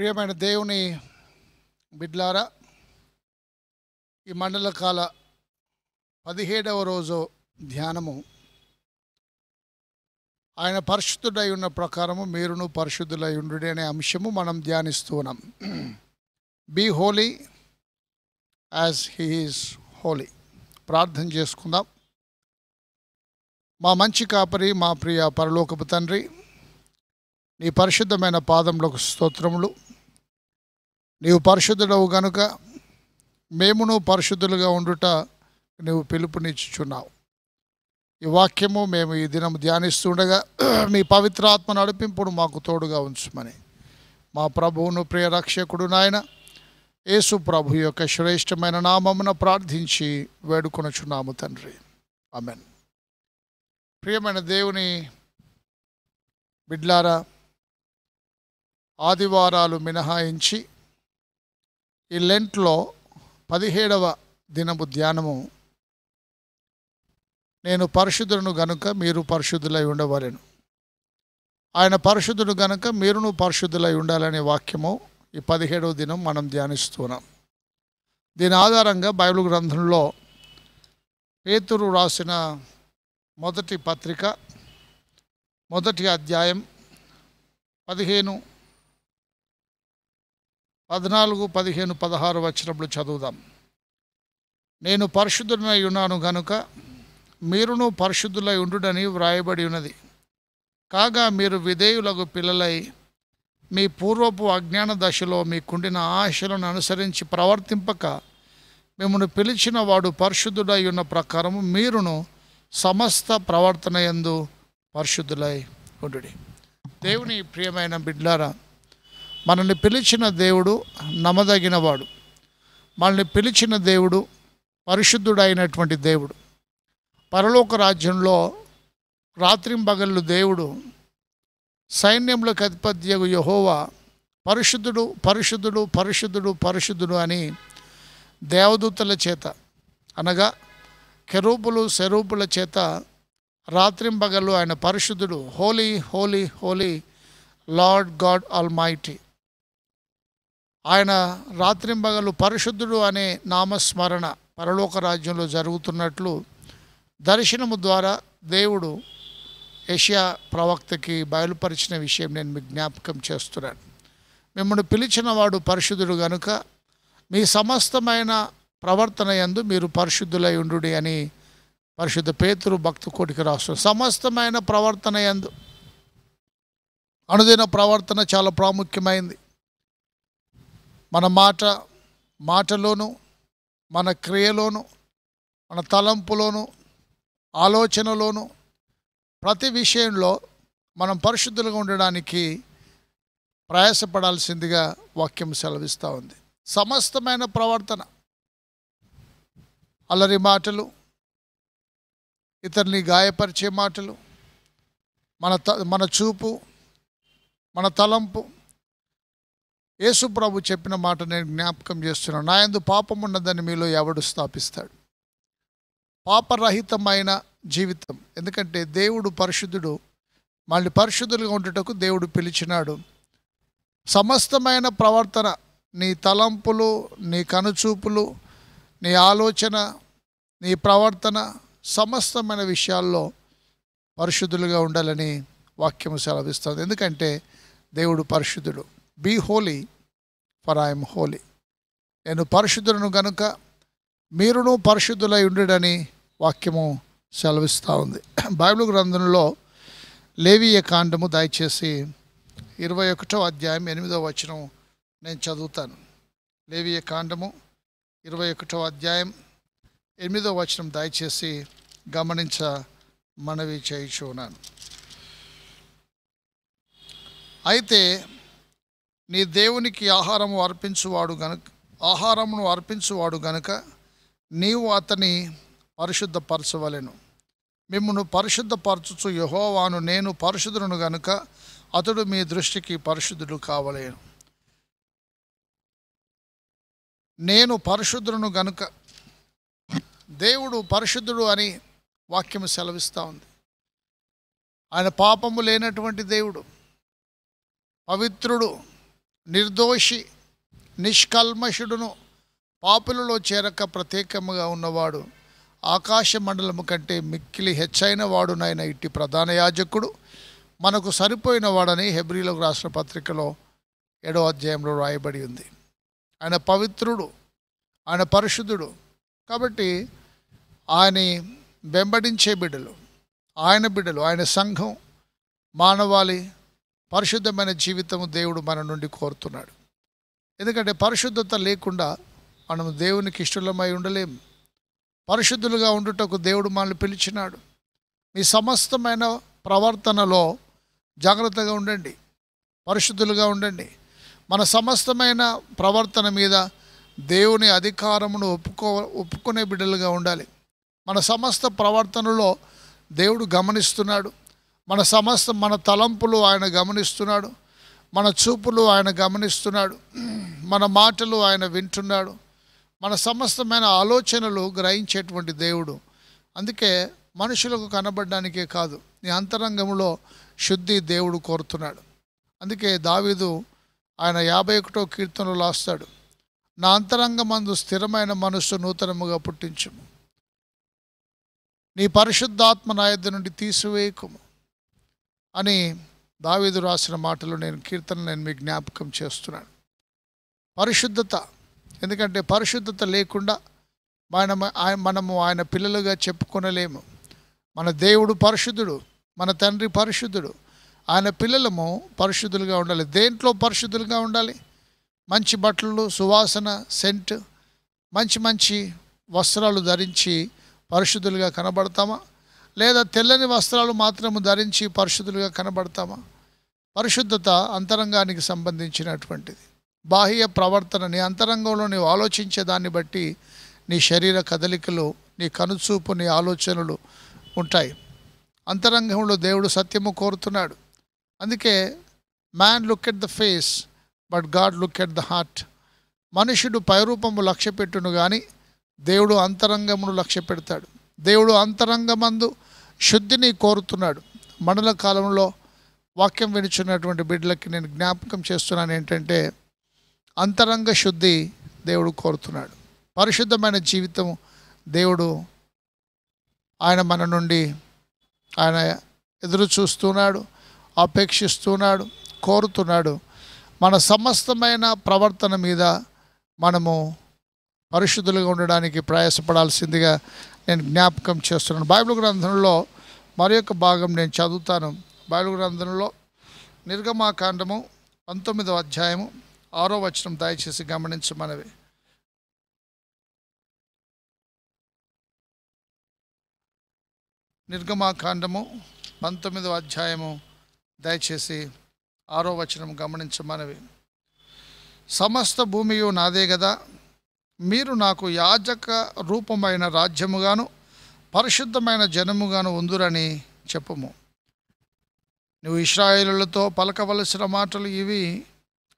ప్రియమైన దేవుని బిడ్లారా, ఈ మండల కాల 17వ రోజు ధ్యానము ఆయన పరిశుద్ధుడై ఉన్న ప్రకారము మీరును పరిశుద్ధులై ఉండుడి అనే అంశము మనం ధ్యానిస్తూ ఉన్నాం. Be holy as he is holy. ప్రార్థన చేసుకుందాం. మా మంచి కాపరి, మా ప్రియ పరలోకపు తండ్రి, నీ పరిశుద్ధమైన పాదములకు స్తోత్రములు. నీవు పరిశుద్ధుడవు గనుక మేమును పరిశుద్ధులుగా ఉండుట నీవు పిలుపునిచ్చుచున్నావు. ఈ వాక్యము మేము ఈ దినం ధ్యానిస్తుండగా మీ పవిత్రాత్మ నడిపింపును మాకు తోడుగా ఉంచమని మా ప్రభువును ప్రియ రక్షకుడు నాయన యేసు ప్రభు యొక్క శ్రేష్టమైన నామమున ప్రార్థించి వేడుకొనుచున్నాము తండ్రి, ఆమేన్. ప్రియమైన దేవుని బిడ్లారా, ఆదివారాలు మినహాయించి ఈ లెంట్లో 17వ దినము ధ్యానము నేను పరిశుద్ధులను గనుక మీరు పరిశుద్ధులై ఉండవలెను, ఆయన పరిశుద్ధుడు గనుక మీరును పరిశుద్ధులై ఉండాలనే వాక్యము ఈ 17వ దినం మనం ధ్యానిస్తున్నాం. దీని ఆధారంగా బైబిల్ గ్రంథంలో పేతురు రాసిన మొదటి పత్రిక 1వ అధ్యాయం 14, 15, 16 వచనములు చదువుదాం. నేను పరిశుద్ధుడనై ఉన్నాను గనుక మీరును పరిశుద్ధులై ఉండుడని వ్రాయబడి ఉన్నది. కాగా మీరు విధేయులకు పిల్లలై మీ పూర్వపు అజ్ఞాన దశలో మీకుండిన ఆశలను అనుసరించి ప్రవర్తింపక మిమ్మల్ని పిలిచిన వాడు పరిశుద్ధుడై ఉన్న ప్రకారము మీరును సమస్త ప్రవర్తన యందు పరిశుద్ధులై ఉండుడి. దేవుని ప్రియమైన బిడ్లారా, మనల్ని పిలిచిన దేవుడు నమ్మదగినవాడు. మనల్ని పిలిచిన దేవుడు పరిశుద్ధుడైనటువంటి దేవుడు. పరలోక రాజ్యంలో రాత్రింబగళ్ళు దేవుడు సైన్యములకు అధిపత్యగు యెహోవా పరిశుద్ధుడు పరిశుద్ధుడు పరిశుద్ధుడు పరిశుద్ధుడు అని దేవదూతల చేత అనగా కెరూబులు సెరూపుల చేత రాత్రింబగళ్ళు ఆయన పరిశుద్ధుడు, holy holy holy Lord God almighty, ఆయన రాత్రింబగలు పరిశుద్ధుడు అనే నామస్మరణ పరలోక రాజ్యంలో జరుగుతున్నట్లు దర్శనము ద్వారా దేవుడు యెషయా ప్రవక్తకి బయలుపరిచిన విషయం నేను మీకు జ్ఞాపకం చేస్తున్నాను. మిమ్మల్ని పిలిచిన వాడు పరిశుద్ధుడు గనుక మీ సమస్తమైన ప్రవర్తన యందు మీరు పరిశుద్ధులై ఉండుడి అని పరిశుద్ధ పేతురు భక్త కోటికి రాస్తున్నారు. సమస్తమైన ప్రవర్తన యందు, అనుదిన ప్రవర్తన చాలా ప్రాముఖ్యమైంది. మన మాటలోను, మన క్రియలోను, మన తలంపులోను, ఆలోచనలోను, ప్రతి విషయంలో మనం పరిశుద్ధులుగా ఉండడానికి ప్రయాసపడాల్సిందిగా వాక్యం సెలవిస్తూ ఉంది. సమస్తమైన ప్రవర్తన, అల్లరి మాటలు, ఇతరుని గాయపరిచే మాటలు, మన చూపు, మన తలంపు. యేసు ప్రభు చెప్పిన మాట నేను జ్ఞాపకం చేస్తున్నాను. నా యందు పాపం ఉన్నదని మీలో ఎవడు స్థాపిస్తాడు? పాపరహితమైన జీవితం. ఎందుకంటే దేవుడు పరిశుద్ధుడు, మళ్ళీ పరిశుద్ధులుగా ఉండటకు దేవుడు పిలిచినాడు. సమస్తమైన ప్రవర్తన, నీ తలంపులు, నీ కనుచూపులు, నీ ఆలోచన, నీ ప్రవర్తన, సమస్తమైన విషయాల్లో పరిశుద్ధులుగా ఉండాలని వాక్యము సెలవిస్తుంది. ఎందుకంటే దేవుడు పరిశుద్ధుడు. Be holy for I'm holy. నేను పరిశుద్ధులను గనుక మీరును పరిశుద్ధులై ఉండుడని వాక్యము సెలవిస్తూ ఉంది. బైబిల్ గ్రంథంలో లేవీయ కాండము దయచేసి 21వ అధ్యాయం 8వ వచనం నేను చదువుతాను. లేవీయ కాండము 21వ అధ్యాయం 8వ వచనం దయచేసి గమనించ మనవి చేయుచున్నాను. అయితే నీ దేవునికి ఆహారమును అర్పించువాడు గనుక నీవు అతని పరిశుద్ధపరచవలెను. మిమ్మును పరిశుద్ధపరచుచు యెహోవాను నేను పరిశుద్ధులను గనుక అతడు మీ దృష్టికి పరిశుద్ధుడు కావలేను. నేను పరిశుద్ధులను గనుక, దేవుడు పరిశుద్ధుడు అని వాక్యము సెలవిస్తూ ఉంది. ఆయన పాపము లేనటువంటి దేవుడు, పవిత్రుడు, నిర్దోషి, నిష్కల్మషుడును, పాపులలో చేరక ప్రత్యేకముగా ఉన్నవాడు, ఆకాశ మండలము కంటే మిక్కిలి హెచ్చైన వాడునైన ఇట్టి ప్రధాన యాజకుడు మనకు సరిపోయిన వాడని హెబ్రీలకు రాసిన పత్రికలో 7వ అధ్యాయంలో రాయబడి ఉంది. ఆయన పవిత్రుడు, ఆయన పరిశుద్ధుడు. కాబట్టి ఆయన వెంబడించే బిడ్డలు, ఆయన సంఘం, మానవాళి పరిశుద్ధమైన జీవితము దేవుడు మన నుండి కోరుతున్నాడు. ఎందుకంటే పరిశుద్ధత లేకుండా మనము దేవునికి ఇష్టలమై ఉండలేము. పరిశుద్ధులుగా ఉండుటకు దేవుడు మనల్ని పిలిచినాడు. మీ సమస్తమైన ప్రవర్తనలో జాగ్రత్తగా ఉండండి, పరిశుద్ధులుగా ఉండండి. మన సమస్తమైన ప్రవర్తన మీద దేవుని అధికారమును ఒప్పుకునే బిడ్డలుగా ఉండాలి. మన సమస్త ప్రవర్తనలో దేవుడు గమనిస్తున్నాడు. మన తలంపులు ఆయన గమనిస్తున్నాడు. మన చూపులు ఆయన గమనిస్తున్నాడు. మన మాటలు ఆయన వింటున్నాడు. మన సమస్తమైన ఆలోచనలు గ్రహించేటువంటి దేవుడు. అందుకే మనుషులకు కనబడడానికే కాదు, నీ అంతరంగంలో శుద్ధి దేవుడు కోరుతున్నాడు. అందుకే దావీదు ఆయన 51వ కీర్తనలో రాస్తాడు, నా అంతరంగమందు స్థిరమైన మనస్సు నూతనముగా పుట్టించుము, నీ పరిశుద్ధాత్మ నా యొద్ద నుండి తీసివేయకుము అని దావీదు రాసిన మాటలు నేను మీకు జ్ఞాపకం చేస్తున్నాను. పరిశుద్ధత, ఎందుకంటే పరిశుద్ధత లేకుండా మనము ఆయన పిల్లలుగా చెప్పుకొనలేము. మన దేవుడు పరిశుద్ధుడు, మన తండ్రి పరిశుద్ధుడు. ఆయన పిల్లలము పరిశుద్ధులుగా ఉండాలి. దేంట్లో పరిశుద్ధులుగా ఉండాలి? మంచి బట్టలు, సువాసన, సెంట్, మంచి వస్త్రాలు ధరించి పరిశుద్ధులుగా కనబడతామా? లేదా తెల్లని వస్త్రాలు మాత్రము ధరించి పరిశుద్ధులుగా కనబడతామా? పరిశుద్ధత అంతరంగానికి సంబంధించినటువంటిది. బాహ్య ప్రవర్తన, నీ అంతరంగంలో నీవు ఆలోచించే దాన్ని బట్టి నీ శరీర కదలికలు, నీ కనుచూపు, నీ ఆలోచనలు ఉంటాయి. అంతరంగంలో దేవుడు సత్యము కోరుతున్నాడు. అందుకే man look at the face but God look at the heart. మనుషుడు పైరూపము లక్ష్య పెట్టును కానీ దేవుడు అంతరంగమును లక్ష్య పెడతాడు. దేవుడు అంతరంగమందు శుద్ధిని కోరుతున్నాడు. మండల కాలంలో వాక్యం వినుచున్నటువంటి బిడ్డలకి నేను జ్ఞాపకం చేస్తున్నాను ఏంటంటే, అంతరంగ శుద్ధి దేవుడు కోరుతున్నాడు. పరిశుద్ధమైన జీవితం దేవుడు ఆయన మన నుండి ఆయన ఎదురు చూస్తున్నాడు, అపేక్షిస్తున్నాడు, కోరుతున్నాడు. మన సమస్తమైన ప్రవర్తన మీద మనము పరిశుద్ధులుగా ఉండడానికి ప్రయాసపడాల్సిందిగా నేను జ్ఞాపకం చేస్తున్నాను. బైబిల్ గ్రంథంలో మరి యొక్క భాగం నేను చదువుతాను. బైబిల్ గ్రంథంలో నిర్గమాకాండము 19వ అధ్యాయము 6వ వచనం దయచేసి గమనించమనవి. నిర్గమాకాండము 19వ అధ్యాయము దయచేసి 6వ వచనం గమనించమనవి. సమస్త భూమియు నాదే గదా, మీరు నాకు యాజక రూపమైన రాజ్యముగాను పరిశుద్ధమైన జనముగాను ఉందురని చెప్పుము. నువ్వు ఇశ్రాయేలులతో పలకవలసిన మాటలు ఇవి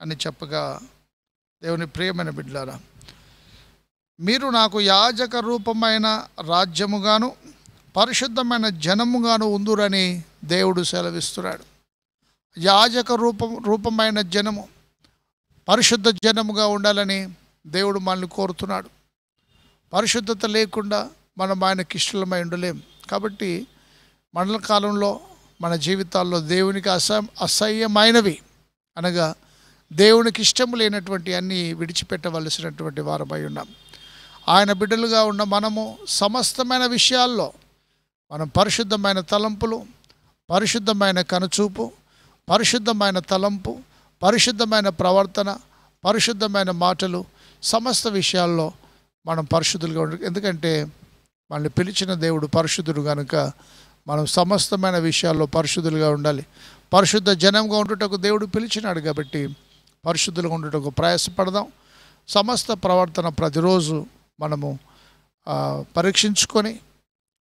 అని చెప్పగా, దేవుని ప్రియమైన బిడ్డలారా, మీరు నాకు యాజక రూపమైన రాజ్యముగాను పరిశుద్ధమైన జనముగాను ఉందురని దేవుడు సెలవిస్తున్నాడు. యాజక రూపమైన జనము, పరిశుద్ధ జనముగా ఉండాలని దేవుడు మనల్ని కోరుతున్నాడు. పరిశుద్ధత లేకుండా మనం ఆయనకి ఇష్టలమై ఉండలేం. కాబట్టి మండల కాలంలో మన జీవితాల్లో దేవునికి అసహ్యమైనవి అనగా దేవునికి ఇష్టము లేనటువంటి అన్నీ విడిచిపెట్టవలసినటువంటి వారమై ఉన్నాం. ఆయన బిడ్డలుగా ఉన్న మనము సమస్తమైన విషయాల్లో మనం పరిశుద్ధమైన తలంపులు, పరిశుద్ధమైన కనుచూపు, పరిశుద్ధమైన తలంపు, పరిశుద్ధమైన ప్రవర్తన, పరిశుద్ధమైన మాటలు, సమస్త విషయాల్లో మనం పరిశుద్ధులుగా ఉండాలి. ఎందుకంటే మనల్ని పిలిచిన దేవుడు పరిశుద్ధుడు కనుక మనం సమస్తమైన విషయాల్లో పరిశుద్ధులుగా ఉండాలి. పరిశుద్ధ జనంగా ఉండుటకు దేవుడు పిలిచినాడు కాబట్టి పరిశుద్ధులుగా ఉండుటకు ప్రయాసపడదాం. సమస్త ప్రవర్తన ప్రతిరోజు మనము పరీక్షించుకొని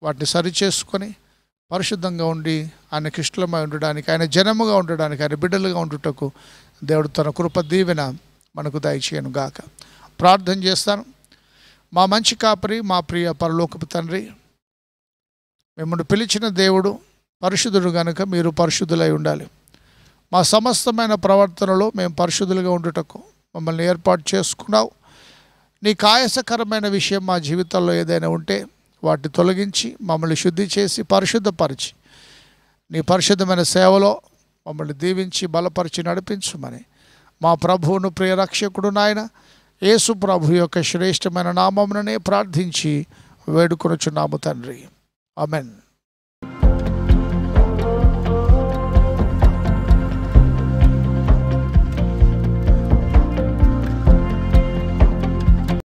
వాటిని సరిచేసుకొని పరిశుద్ధంగా ఉండి ఆయనకి ఇష్టమై ఉండడానికి, ఆయన జనముగా ఉండడానికి, ఆయన బిడ్డలుగా ఉండుటకు దేవుడు తన కృప దీవెన మనకు దయచేయను గాక. ప్రార్థన చేస్తాను. మా మంచి కాపరి, మా ప్రియ పరలోకపు తండ్రి, మిమ్మల్ని పిలిచిన దేవుడు పరిశుద్ధుడు కనుక మీరు పరిశుద్ధులై ఉండాలి. మా సమస్తమైన ప్రవర్తనలో మేము పరిశుద్ధులుగా ఉండుటకు మమ్మల్ని ఏర్పాటు చేసుకున్నావు. నీకు ఆయాసకరమైన విషయం మా జీవితంలో ఏదైనా ఉంటే వాటిని తొలగించి మమ్మల్ని శుద్ధి చేసి పరిశుద్ధపరిచి నీ పరిశుద్ధమైన సేవలో మమ్మల్ని దీవించి బలపరిచి నడిపించుమని మా ప్రభువును ప్రియ రక్షకుడు నాయన యేసు ప్రభు యొక్క శ్రేష్టమైన నామముననే ప్రార్థించి వేడుకొనుచున్నాము తండ్రి. ఆమెన్.